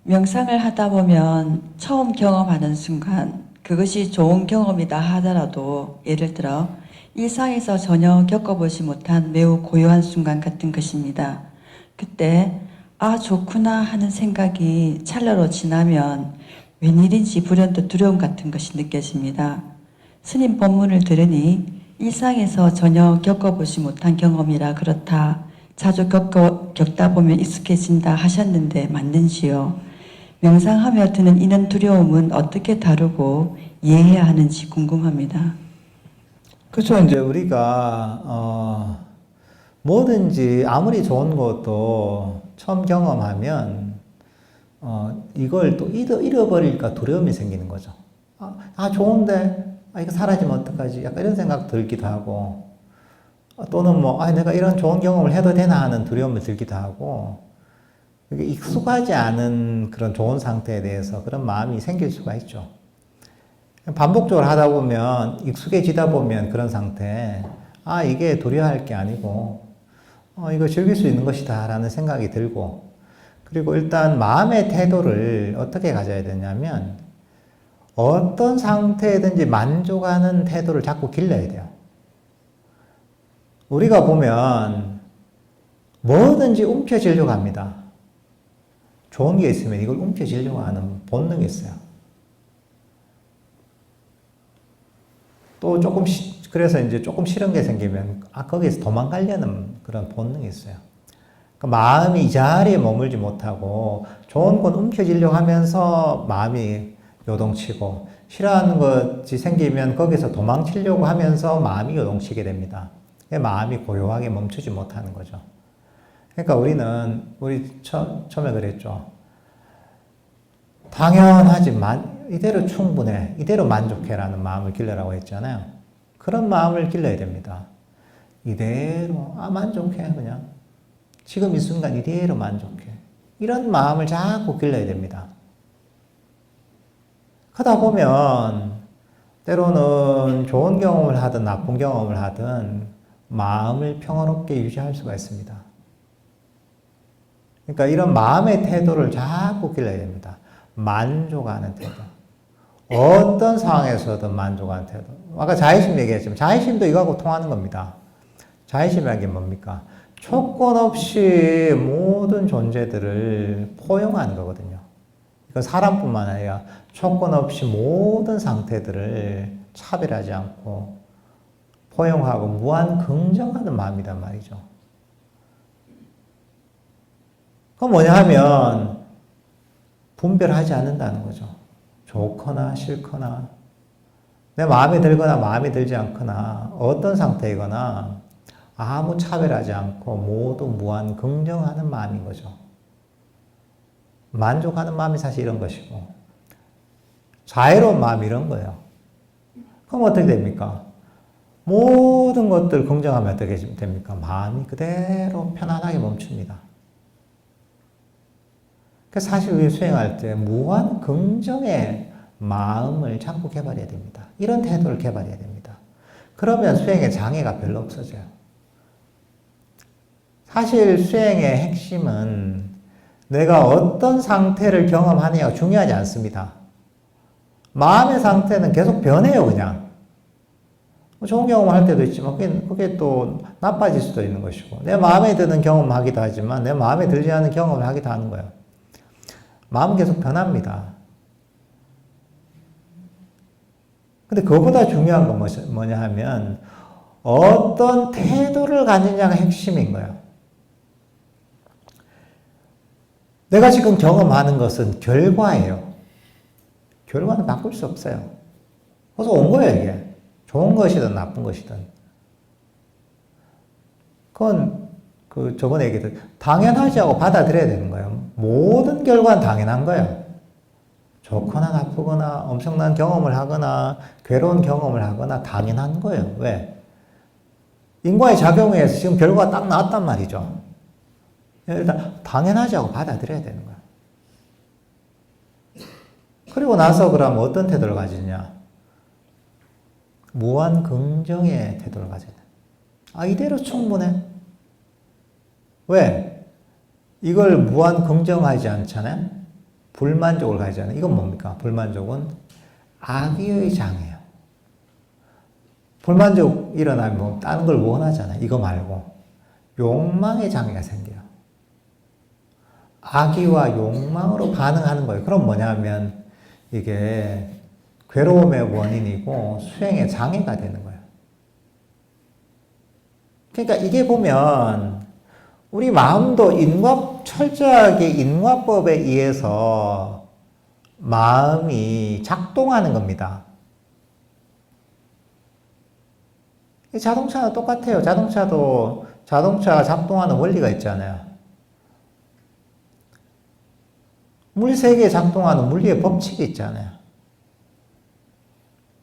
명상을 하다 보면 처음 경험하는 순간 그것이 좋은 경험이다 하더라도 예를 들어 일상에서 전혀 겪어보지 못한 매우 고요한 순간 같은 것입니다. 그때 아 좋구나 하는 생각이 찰나로 지나면 웬일인지 불현듯 두려움 같은 것이 느껴집니다. 스님 법문을 들으니 일상에서 전혀 겪어보지 못한 경험이라 그렇다. 자주 겪다 보면 익숙해진다 하셨는데 맞는지요? 명상하며 드는 이런 두려움은 어떻게 다루고 이해해야 하는지 궁금합니다. 그렇죠. 이제 우리가 뭐든지 아무리 좋은 것도 처음 경험하면 이걸 또 잃어버릴까 두려움이 생기는 거죠. 좋은데 이거 사라지면 어떡하지? 약간 이런 생각 들기도 하고 또는 내가 이런 좋은 경험을 해도 되나 하는 두려움이 들기도 하고 이게 익숙하지 않은 그런 좋은 상태에 대해서 그런 마음이 생길 수가 있죠. 반복적으로 하다 보면 익숙해지다 보면 그런 상태, 이게 두려워할 게 아니고 이거 즐길 수 있는 것이다 라는 생각이 들고, 그리고 일단 마음의 태도를 어떻게 가져야 되냐면 어떤 상태든지 만족하는 태도를 자꾸 길러야 돼요. 우리가 보면 뭐든지 움켜쥐려고 합니다. 좋은 게 있으면 이걸 움켜쥐려고 하는 본능이 있어요. 또 그래서 이제 조금 싫은 게 생기면 거기에서 도망가려는 그런 본능이 있어요. 그러니까 마음이 이 자리에 머물지 못하고 좋은 건 움켜쥐려고 하면서 마음이 요동치고, 싫어하는 것이 생기면 거기서 도망치려고 하면서 마음이 요동치게 됩니다. 마음이 고요하게 멈추지 못하는 거죠. 그러니까 우리 처음에 그랬죠. 당연하지만 이대로 충분해, 이대로 만족해라는 마음을 길러라고 했잖아요. 그런 마음을 길러야 됩니다. 이대로 만족해, 그냥 지금 이 순간 이대로 만족해, 이런 마음을 자꾸 길러야 됩니다. 그러다 보면 때로는 좋은 경험을 하든 나쁜 경험을 하든 마음을 평화롭게 유지할 수가 있습니다. 그러니까 이런 마음의 태도를 자꾸 길러야 됩니다. 만족하는 태도. 어떤 상황에서든 만족하는 태도. 아까 자의심 얘기했지만 자의심도 이거하고 통하는 겁니다. 자의심이라는 게 뭡니까? 조건 없이 모든 존재들을 포용하는 거거든요. 이건 사람뿐만 아니라 조건 없이 모든 상태들을 차별하지 않고 포용하고 무한 긍정하는 마음이란 말이죠. 그건 뭐냐 하면 분별하지 않는다는 거죠. 좋거나 싫거나, 내 마음에 들거나 마음에 들지 않거나, 어떤 상태이거나 아무 차별하지 않고 모두 무한 긍정하는 마음인 거죠. 만족하는 마음이 사실 이런 것이고, 자애로운 마음이 이런 거예요. 그럼 어떻게 됩니까? 모든 것들 긍정하면 어떻게 됩니까? 마음이 그대로 편안하게 멈춥니다. 그래서 사실 우리 수행할 때 무한 긍정의 마음을 자꾸 개발해야 됩니다. 이런 태도를 개발해야 됩니다. 그러면 수행에 장애가 별로 없어져요. 사실 수행의 핵심은 내가 어떤 상태를 경험하느냐가 중요하지 않습니다. 마음의 상태는 계속 변해요, 그냥. 좋은 경험을 할 때도 있지만 그게 또 나빠질 수도 있는 것이고, 내 마음에 드는 경험을 하기도 하지만 내 마음에 들지 않는 경험을 하기도 하는 거예요. 마음은 계속 변합니다. 근데 그거보다 중요한 건 뭐냐 하면 어떤 태도를 갖느냐가 핵심인 거예요. 내가 지금 경험하는 것은 결과예요. 결과는 바꿀 수 없어요. 그래서 온 거예요, 이게. 좋은 것이든 나쁜 것이든. 그건 저번에 얘기했던 당연하지 하고 받아들여야 되는 거예요. 모든 결과는 당연한 거예요. 좋거나 나쁘거나 엄청난 경험을 하거나 괴로운 경험을 하거나 당연한 거예요. 왜? 인과의 작용에 의해서 지금 결과가 딱 나왔단 말이죠. 일단 당연하지 하고 받아들여야 되는 거예요. 그리고 나서 그럼 어떤 태도를 가지냐? 무한 긍정의 태도를 가져야 돼. 이대로 충분해. 왜? 이걸 무한 긍정하지 않잖아요? 불만족을 가지잖아요. 이건 뭡니까? 불만족은 악의의 장애예요. 불만족 일어나면 뭐 다른 걸 원하잖아요. 이거 말고 욕망의 장애가 생겨요. 악의와 욕망으로 반응하는 거예요. 그럼 뭐냐면 이게 괴로움의 원인이고 수행의 장애가 되는 거예요. 그러니까 이게 보면 우리 마음도 철저하게 인과법에 의해서 마음이 작동하는 겁니다. 자동차는 똑같아요. 자동차가 작동하는 원리가 있잖아요. 물세계에 작동하는 물리의 법칙이 있잖아요.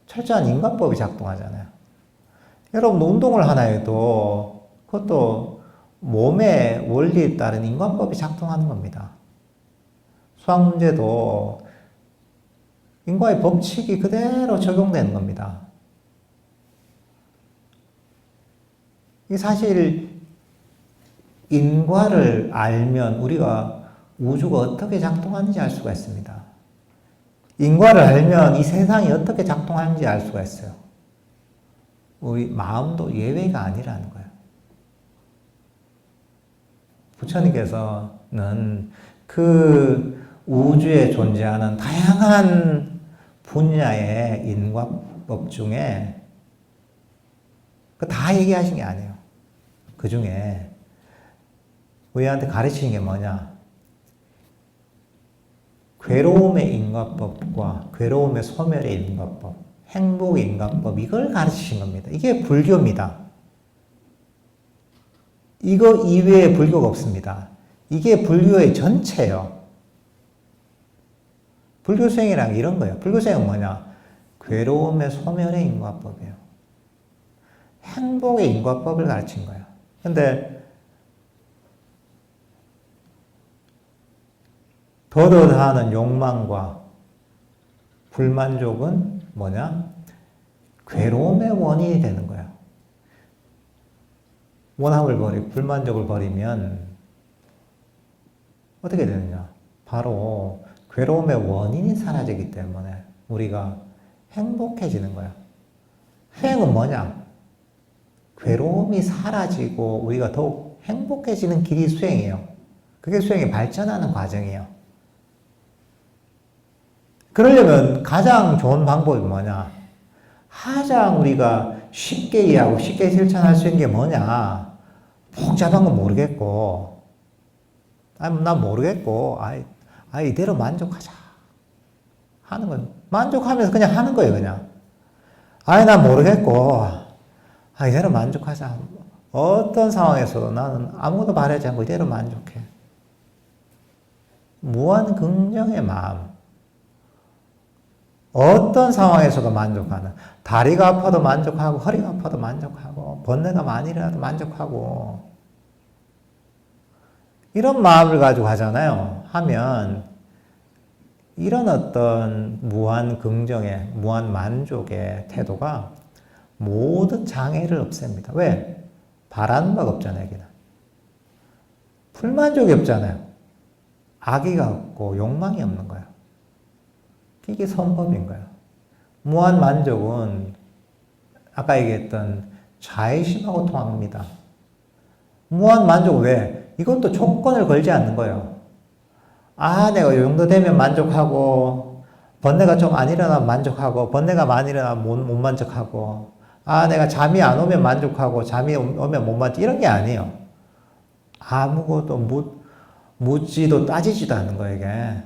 철저한 인과법이 작동하잖아요. 여러분 운동을 하나 해도 그것도 몸의 원리에 따른 인과법이 작동하는 겁니다. 수학 문제도 인과의 법칙이 그대로 적용되는 겁니다. 이 사실 인과를 알면 우리가 우주가 어떻게 작동하는지 알 수가 있습니다. 인과를 알면 이 세상이 어떻게 작동하는지 알 수가 있어요. 우리 마음도 예외가 아니라는 거예요. 부처님께서는 그 우주에 존재하는 다양한 분야의 인과법 중에 다 얘기하신 게 아니에요. 그 중에 우리한테 가르치는 게 뭐냐? 괴로움의 인과법과 괴로움의 소멸의 인과법, 행복의 인과법, 이걸 가르치신 겁니다. 이게 불교입니다. 이거 이외에 불교가 없습니다. 이게 불교의 전체예요. 불교 수행이란 이런 거예요. 불교 수행은 뭐냐? 괴로움의 소멸의 인과법이에요. 행복의 인과법을 가르친 거예요. 근데 더더하는 욕망과 불만족은 뭐냐? 괴로움의 원인이 되는 거예요. 원함을 버리고 불만족을 버리면 어떻게 되느냐? 바로 괴로움의 원인이 사라지기 때문에 우리가 행복해지는 거예요. 수행은 뭐냐? 괴로움이 사라지고 우리가 더욱 행복해지는 길이 수행이에요. 그게 수행이 발전하는 과정이에요. 그러려면 가장 좋은 방법이 뭐냐? 가장 우리가 쉽게 이해하고 쉽게 실천할 수 있는 게 뭐냐? 복잡한 건 모르겠고, 난 모르겠고, 이대로 만족하자. 하는 거예요. 만족하면서 그냥 하는 거예요, 그냥. 난 모르겠고, 이대로 만족하자. 어떤 상황에서도 나는 아무것도 바라지 않고 이대로 만족해. 무한 긍정의 마음. 어떤 상황에서도 만족하는, 다리가 아파도 만족하고 허리가 아파도 만족하고 번뇌가 많이 일어나도 만족하고 이런 마음을 가지고 하잖아요. 하면 이런 어떤 무한 긍정의 무한 만족의 태도가 모든 장애를 없앱니다. 왜? 바라는 바가 없잖아요. 여기는 불만족이 없잖아요. 악의가 없고 욕망이 없는 거예요. 이게 선법인 거예요. 무한 만족은 아까 얘기했던 자의심하고 통합니다. 무한 만족은 왜? 이것도 조건을 걸지 않는 거예요. 내가 이 정도 되면 만족하고, 번뇌가 좀 안 일어나면 만족하고, 번뇌가 많이 일어나면 못 만족하고, 내가 잠이 안 오면 만족하고, 잠이 오면 못 만족, 이런 게 아니에요. 아무것도 묻지도 따지지도 않는 거예요, 이게.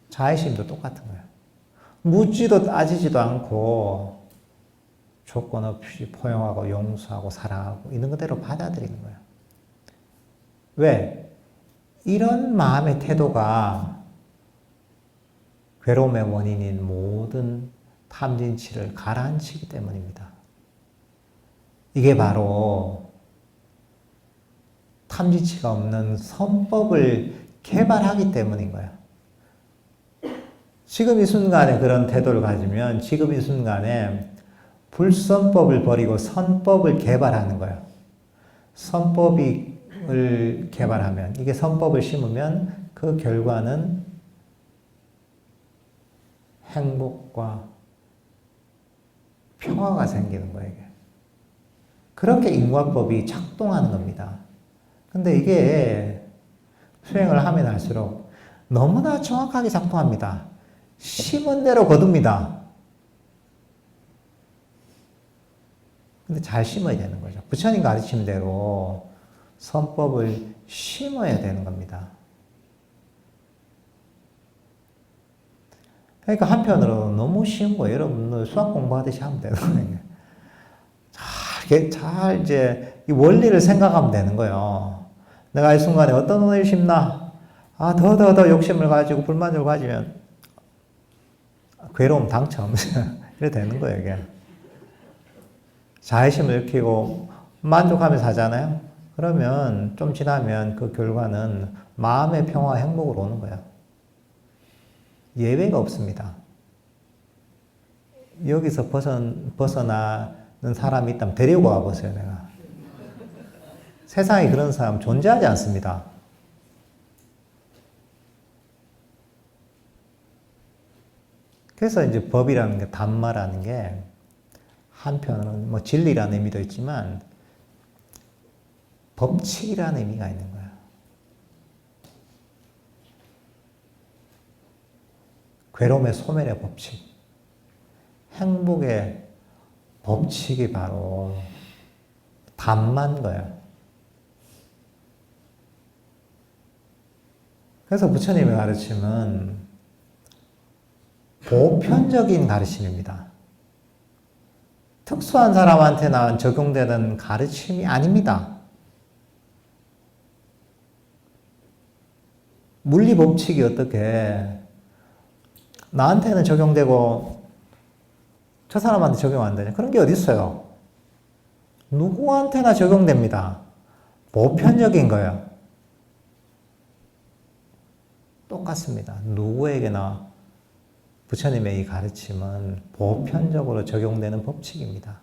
자의심도 똑같은 거예요. 묻지도 따지지도 않고 조건 없이 포용하고 용서하고 사랑하고 있는 그대로 받아들이는 거예요. 왜? 이런 마음의 태도가 괴로움의 원인인 모든 탐진치를 가라앉히기 때문입니다. 이게 바로 탐진치가 없는 선법을 개발하기 때문인 거예요. 지금 이 순간에 그런 태도를 가지면 지금 이 순간에 불선법을 버리고 선법을 개발하는 거예요. 선법이 을 개발하면, 이게 선법을 심으면 그 결과는 행복과 평화가 생기는 거예요. 이게. 그렇게 인과법이 작동하는 겁니다. 근데 이게 수행을 하면 할수록 너무나 정확하게 작동합니다. 심은 대로 거둡니다. 근데 잘 심어야 되는 거죠. 부처님 가르친 대로 선법을 심어야 되는 겁니다. 그러니까 한편으로 너무 쉬운 거예요. 여러분 수학 공부하듯이 하면 되는 거예요. 잘 이제 이 원리를 생각하면 되는 거예요. 내가 이 순간에 어떤 원리를 심나? 더 욕심을 가지고 불만을 가지면 괴로움 당첨. 이래 되는 거예요, 이게. 자의심을 익히고 만족하면서 하잖아요. 그러면 좀 지나면 그 결과는 마음의 평화, 행복으로 오는 거예요. 예외가 없습니다. 여기서 벗어나는 사람이 있다면 데리고 와보세요, 내가. 세상에 그런 사람 존재하지 않습니다. 그래서 이제 법이라는 게, 담마라는 게, 한편으로는 뭐 진리라는 의미도 있지만, 법칙이라는 의미가 있는 거예요. 괴로움의 소멸의 법칙, 행복의 법칙이 바로 담마인 거예요. 그래서 부처님의 가르침은 보편적인 가르침입니다. 특수한 사람한테나 적용되는 가르침이 아닙니다. 물리 법칙이 어떻게 나한테는 적용되고 저 사람한테 적용 안 되냐? 그런 게 어디 있어요? 누구한테나 적용됩니다. 보편적인 거예요. 똑같습니다. 누구에게나 부처님의 이 가르침은 보편적으로 적용되는 법칙입니다.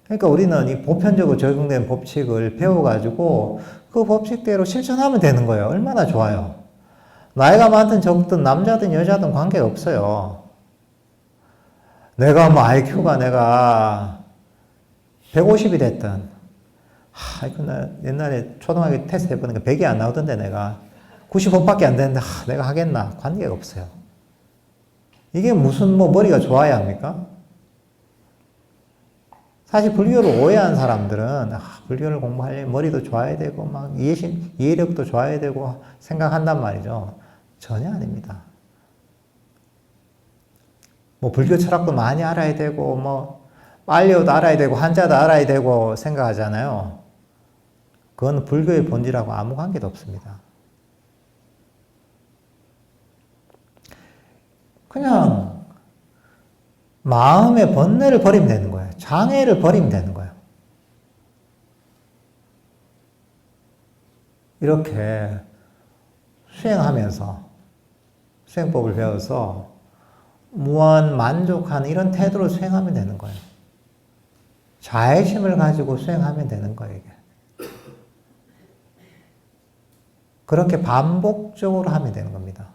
그러니까 우리는 이 보편적으로 적용된 법칙을 배워가지고 그 법칙대로 실천하면 되는 거예요. 얼마나 좋아요. 나이가 많든 적든 남자든 여자든 관계가 없어요. 내가 뭐 IQ가 내가 150이 됐든, 나 옛날에 초등학교 테스트 해보니까 100이 안 나오던데 내가 95밖에 안 되는데 내가 하겠나? 관계가 없어요. 이게 무슨 뭐 머리가 좋아야 합니까? 사실 불교를 오해한 사람들은 불교를 공부하려면 머리도 좋아야 되고 막 이해력도 좋아야 되고 생각한단 말이죠. 전혀 아닙니다. 뭐 불교 철학도 많이 알아야 되고 뭐 빨리어도 알아야 되고 한자도 알아야 되고 생각하잖아요. 그건 불교의 본질하고 아무 관계도 없습니다. 그냥 마음의 번뇌를 버리면 되는 거예요. 장애를 버리면 되는 거예요. 이렇게 수행하면서 수행법을 배워서 무한 만족하는 이런 태도로 수행하면 되는 거예요. 자애심을 가지고 수행하면 되는 거예요, 이게. 그렇게 반복적으로 하면 되는 겁니다.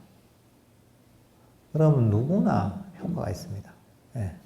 그러면 누구나 효과가 있습니다. 네.